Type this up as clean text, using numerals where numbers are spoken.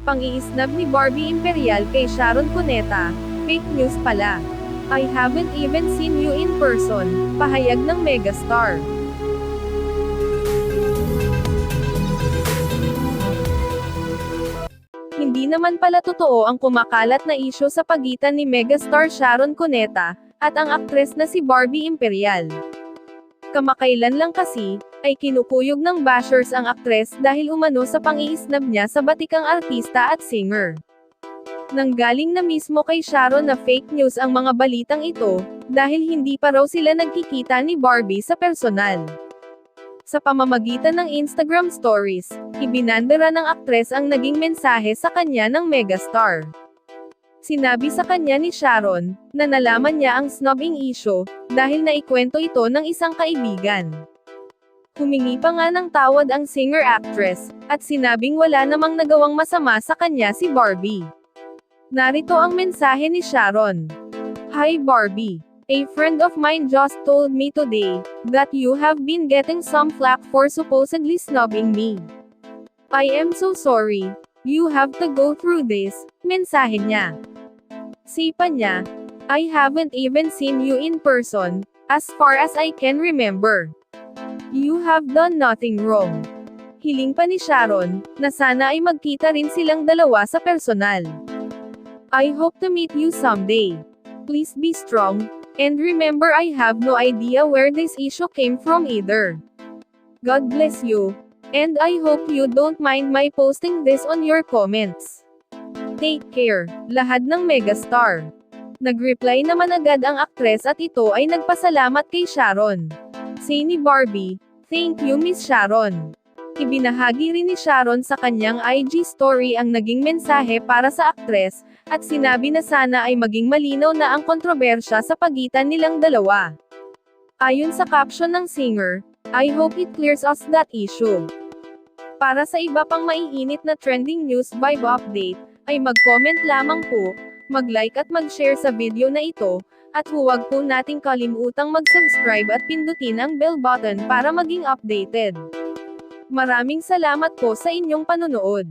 Pang-iisnab ni Barbie Imperial kay Sharon Cuneta, fake news pala. I haven't even seen you in person, pahayag ng megastar. Hindi naman pala totoo ang kumakalat na isyu sa pagitan ni megastar Sharon Cuneta, at ang aktres na si Barbie Imperial. Kamakailan lang kasi, ay kinukuyog ng bashers ang aktres dahil umano sa pang-iisnab niya sa batikang artista at singer. Nanggaling na mismo kay Sharon na fake news ang mga balitang ito, dahil hindi pa raw sila nagkikita ni Barbie sa personal. Sa pamamagitan ng Instagram stories, ibinandera ng aktres ang naging mensahe sa kanya ng megastar. Sinabi sa kanya ni Sharon, na nalaman niya ang snubbing issue, dahil naikwento ito ng isang kaibigan. Humingi pa nga ng tawad ang singer-actress, at sinabing wala namang nagawang masama sa kanya si Barbie. Narito ang mensahe ni Sharon. Hi Barbie. A friend of mine just told me today, that you have been getting some flack for supposedly snubbing me. I am so sorry. You have to go through this, mensahe niya. Sipa niya, I haven't even seen you in person, as far as I can remember. You have done nothing wrong. Hiling pa ni Sharon, na sana ay magkita rin silang dalawa sa personal. I hope to meet you someday. Please be strong, and remember I have no idea where this issue came from either. God bless you, and I hope you don't mind my posting this on your comments. Take care, lahad ng megastar. Nag-reply naman agad ang aktres at ito ay nagpasalamat kay Sharon. Say ni Barbie, thank you Miss Sharon. Ibinahagi rin ni Sharon sa kanyang IG story ang naging mensahe para sa aktres, at sinabi na sana ay maging malinaw na ang kontrobersya sa pagitan nilang dalawa. Ayon sa caption ng singer, I hope it clears us that issue. Para sa iba pang maiinit na trending news vibe update, ay mag-comment lamang po, mag-like at mag-share sa video na ito, at huwag po nating kalimutang mag-subscribe at pindutin ang bell button para maging updated. Maraming salamat po sa inyong panonood.